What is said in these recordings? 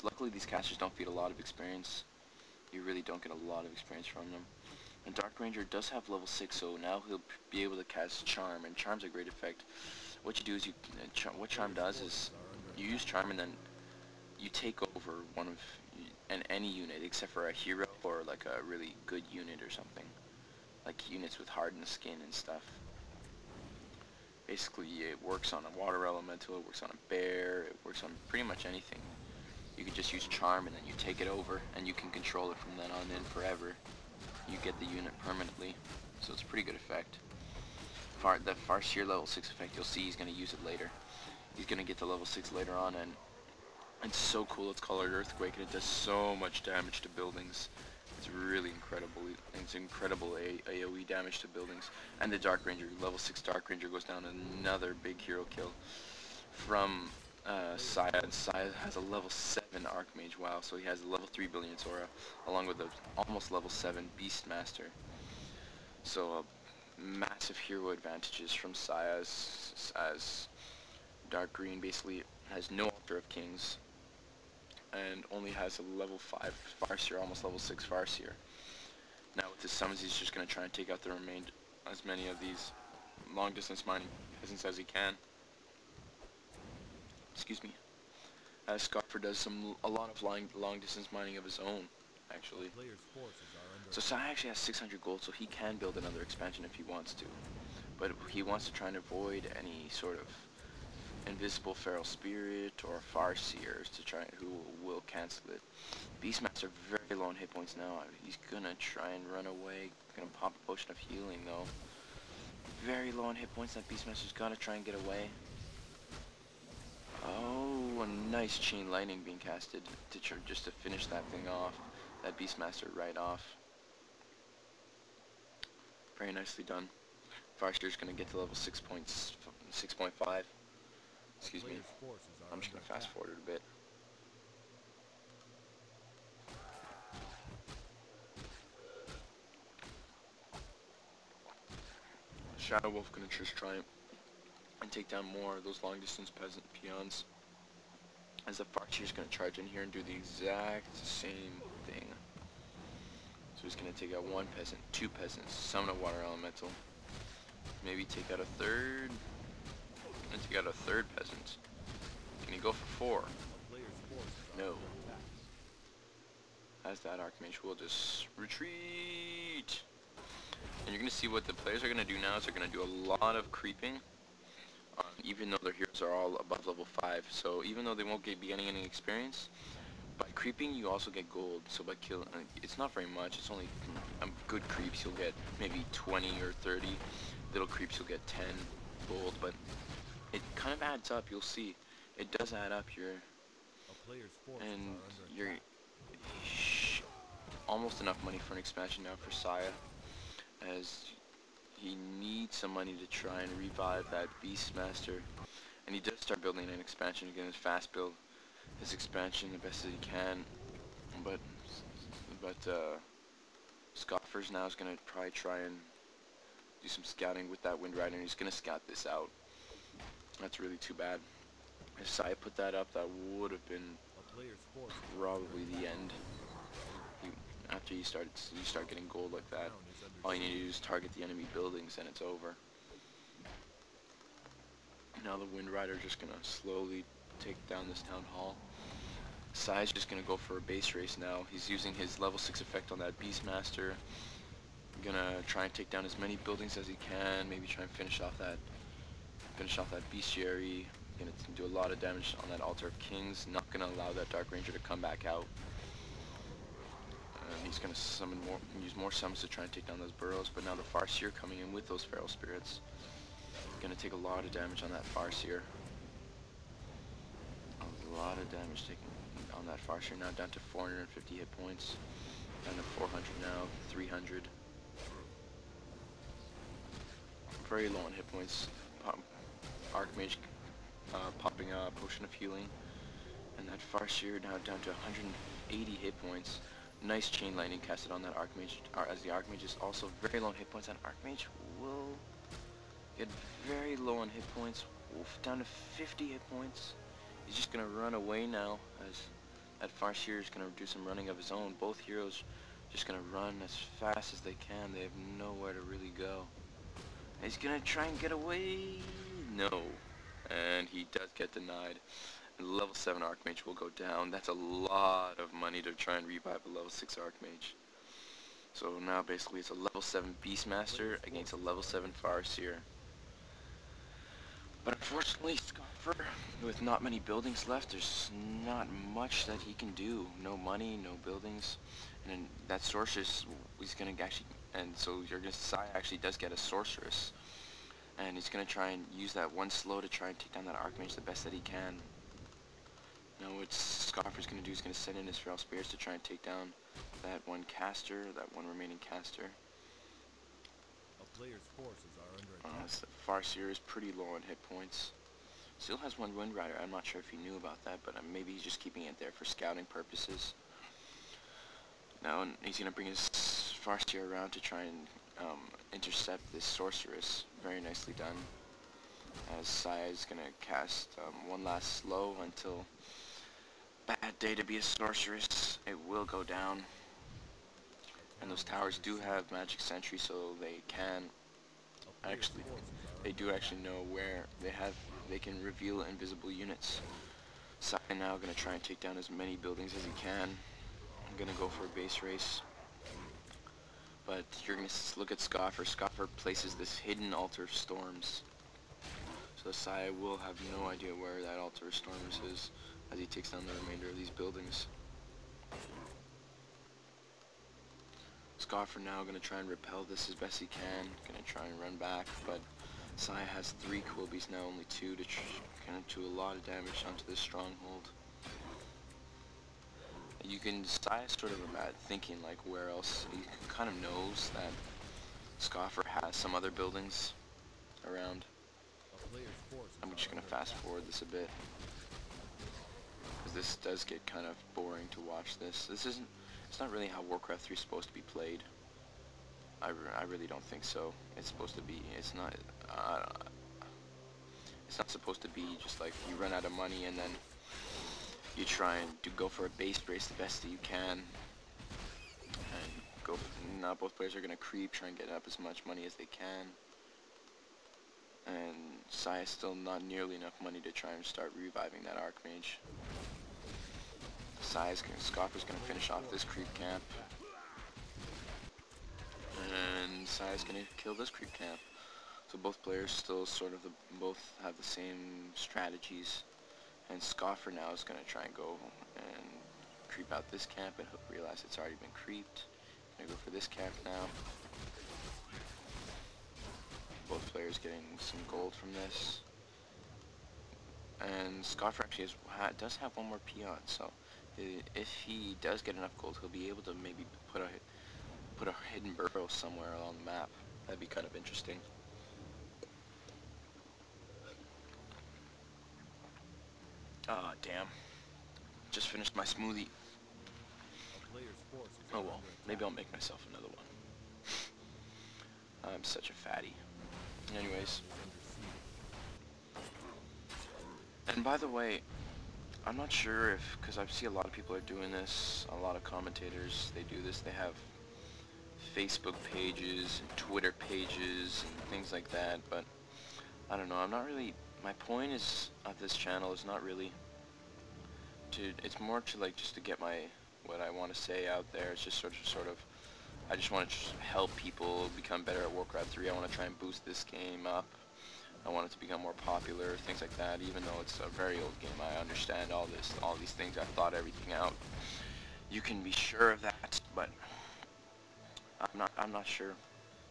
Luckily these casters don't feed a lot of experience. You really don't get a lot of experience from them. And Dark Ranger does have level 6, so now he'll be able to cast Charm, and Charm's a great effect. What you do is what Charm does is you use Charm and then you take over one of any unit except for a hero or like a really good unit or something, like units with hardened skin and stuff. Basically, it works on a water elemental, it works on a bear, it works on pretty much anything. You can just use Charm and then you take it over, and you can control it from then on in forever. You get the unit permanently, so it's a pretty good effect. The Farseer level 6 effect, you'll see he's going to use it later. He's going to get to level 6 later on, and it's so cool. It's called Earthquake, and it does so much damage to buildings. It's really incredible. It's incredible AoE damage to buildings. And the Dark Ranger, level 6 Dark Ranger, goes down another big hero kill from Saya. And Saya has a level 7 Archmage, wow, so he has a level 3 Brilliance Aura, along with a almost level 7 Beastmaster. So massive hero advantages from Saya, as Dark Green basically has no Altar of Kings, and only has a level 5 Farseer, almost level 6 Farseer. Now with his summons, he's just going to try and take out the remainder, as many of these long distance mining peasants as he can. Excuse me. Scoffer does a lot of long distance mining of his own, actually. So Sai actually has 600 gold, so he can build another expansion if he wants to. But he wants to try and avoid any sort of invisible feral spirit or farseers to try who will cancel it. Beastmaster very low on hit points now. He's gonna try and run away. Gonna pop a potion of healing though. Very low on hit points. That Beastmaster's gotta try and get away. Oh, a nice chain lightning being casted to just to finish that thing off. That Beastmaster right off. Very nicely done. Farseer's gonna get to level 6.5. Excuse me. I'm just going to fast forward it a bit. Shadow Wolf going to just try and take down more of those long distance peasant peons. As the Farseer's going to charge in here and do the exact same thing. So he's going to take out one peasant, two peasants, summon a water elemental, maybe take out a third. And take out a third peasant. Can he go for 4? No. As that Archmage will just retreat. And you're going to see what the players are going to do now is they're going to do a lot of creeping. Even though their heroes are all above level 5. So even though they won't be getting any experience, by creeping you also get gold. So by killing, it's not very much. It's only good creeps you'll get maybe 20 or 30. Little creeps you'll get 10 gold. But it kind of adds up, you'll see. It does add up here. And you're almost enough money for an expansion now for Saya, as he needs some money to try and revive that Beastmaster. And he does start building an expansion again, his fast build his expansion the best that he can. But Scoffer's now is going to probably try and do some scouting with that Wind Rider, and he's going to scout this out. That's really too bad. If Sai put that up, that would have been probably the end. After you start getting gold like that, all you need to do is target the enemy buildings and it's over. Now the Wind Rider just gonna slowly take down this town hall. Sai's just gonna go for a base race now. He's using his level 6 effect on that Beastmaster. Gonna try and take down as many buildings as he can. Maybe try and finish off that bestiary. Gonna do a lot of damage on that Altar of Kings. Not gonna allow that Dark Ranger to come back out. And he's gonna use more summons to try and take down those burrows. But now the Farseer coming in with those feral spirits. Gonna take a lot of damage on that Farseer. A lot of damage taken on that Farseer. Now down to 450 hit points. Down to 400 now. 300. Very low on hit points. Archmage popping a potion of healing, and that Farseer now down to 180 hit points. Nice chain lightning casted on that Archmage, as the Archmage is also very low on hit points. That Archmage will get very low on hit points. Oof, down to 50 hit points. He's just gonna run away now, as That Farseer is gonna do some running of his own. Both heroes just gonna run as fast as they can. They have nowhere to really go. He's gonna try and get away. No. And he does get denied. And level 7 Archmage will go down. That's a lot of money to try and revive a level 6 Archmage. So now basically it's a level 7 Beastmaster against a level 7 Farseer. But unfortunately, Scoffer, with not many buildings left, there's not much that he can do. No money, no buildings. And then that Sorceress, he's gonna actually, and so you're gonna, Sai actually does get a Sorceress. And he's gonna try and use that one slow to try and take down that Archmage the best that he can. Now what Scoffer's gonna do is gonna send in his Feral Spirits to try and take down that one caster, that one remaining caster. A player's forces are under attack. Farseer is pretty low on hit points. Still has one Wind Rider. I'm not sure if he knew about that, but maybe he's just keeping it there for scouting purposes. Now he's gonna bring his Farseer around to try and intercept this Sorceress. Very nicely done. As Sai is gonna cast one last slow until bad day to be a Sorceress. It will go down. And those towers do have magic sentry, so they can actually, they do actually know where they can reveal invisible units. Sai now gonna try and take down as many buildings as he can. I'm gonna go for a base race. But you're gonna look at Scoffer. Scoffer places this hidden Altar of Storms. So Sai will have no idea where that Altar of Storms is as he takes down the remainder of these buildings. Scoffer now gonna try and repel this as best he can. Gonna try and run back, but Sai has 3 Quilbies now, only 2 to gonna do a lot of damage onto this stronghold. You can, Sai is sort of about thinking like where else. He kind of knows that Scoffer has some other buildings around. I'm just gonna fast forward this a bit, because this does get kind of boring to watch this. It's not really how Warcraft 3 is supposed to be played. I really don't think so. It's supposed to be, it's not supposed to be just like you run out of money and then you try and go for a base race the best that you can. And go, now both players are going to creep, try and get up as much money as they can. And Sai is still not nearly enough money to try and start reviving that Archmage. Scoffer's gonna finish off this creep camp. And Sai's gonna kill this creep camp. So both players still sort of both have the same strategies. And Scoffer now is gonna try and go and creep out this camp and realize it's already been creeped. Gonna go for this camp now. Both players getting some gold from this. And Scoffer actually does have one more peon, so if he does get enough gold, he'll be able to maybe put a hidden burrow somewhere along the map. That'd be kind of interesting. Ah, damn. Just finished my smoothie. Oh well, maybe I'll make myself another one. I'm such a fatty. Anyways. And by the way, I'm not sure if, because I see a lot of people are doing this, a lot of commentators, they do this, they have Facebook pages and Twitter pages and things like that, but I don't know, I'm not really, my point is, of this channel is not really to, it's more to like, just to get what I want to say out there. It's just sort of, I just want to help people become better at Warcraft 3, I want to try and boost this game up. I want it to become more popular, things like that. Even though it's a very old game, I understand all these things. I've thought everything out. You can be sure of that, but I'm not sure.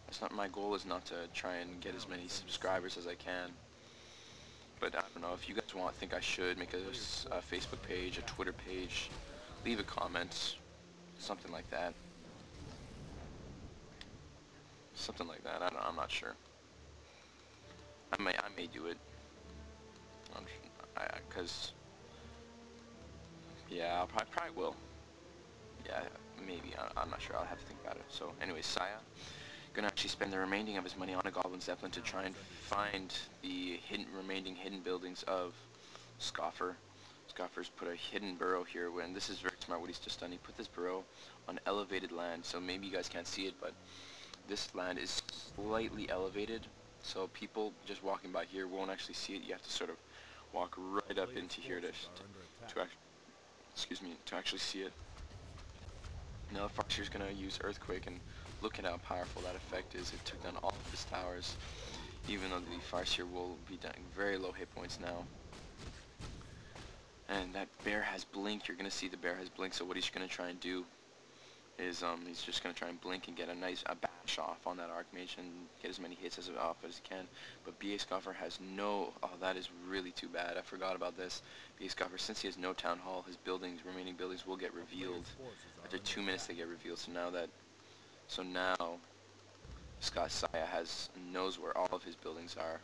That's not my goal. Is not to try and get as many subscribers as I can. But I don't know if you guys think I should make a Facebook page, a Twitter page. Leave a comment, something like that. Something like that. I'm not sure. I may do it, cause yeah, I probably will. Yeah, maybe. I'm not sure. I'll have to think about it. So, anyways, Saya gonna actually spend the remaining of his money on a Goblin Zeppelin to try and find the remaining hidden buildings of Scoffer. He's Scoffer's put a hidden burrow here, and this is very smart what he's just done. He put this burrow on elevated land, so maybe you guys can't see it, but this land is slightly elevated, so people just walking by here won't actually see it. You have to sort of walk right up into here to actually see it. Now the Farseer's gonna use Earthquake, and look at how powerful that effect is. It took down all of his towers, even though the Farseer will be down very low hit points now. And that bear has blink. You're gonna see the bear has blink. So what he's gonna try and do is he's just gonna try and blink and get a bash off on that Archmage and get as many hits off as he can. But BA Scoffer has no. Oh, that is really too bad. I forgot about this. BA Scoffer, since he has no town hall, his remaining buildings will get revealed. After 2 minutes, they get revealed. So now Scott Saya knows where all of his buildings are.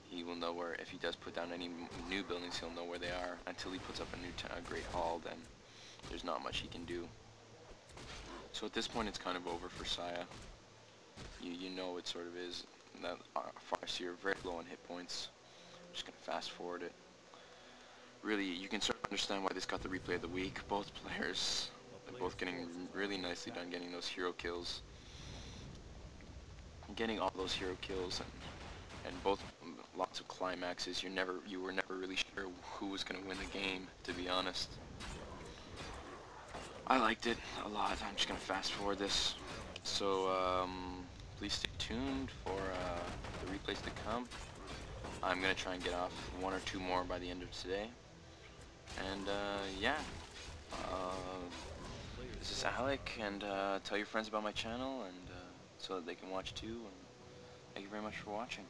He will know where, if he does put down any new buildings, he'll know where they are. Until he puts up a new Great Hall, then there's not much he can do. So at this point, it's kind of over for Saya. You know it sort of is. That Farseer very low on hit points. I'm just gonna fast forward it. Really, you can sort of understand why this got the replay of the week. Both players are both getting really nicely done, getting those hero kills, getting all those hero kills, and both lots of climaxes. You were never really sure who was going to win the game, to be honest. I liked it a lot. I'm just going to fast forward this. So please stay tuned for the replays to come. I'm going to try and get off 1 or 2 more by the end of today. And yeah, this is Alec, and tell your friends about my channel, and so that they can watch too. And thank you very much for watching.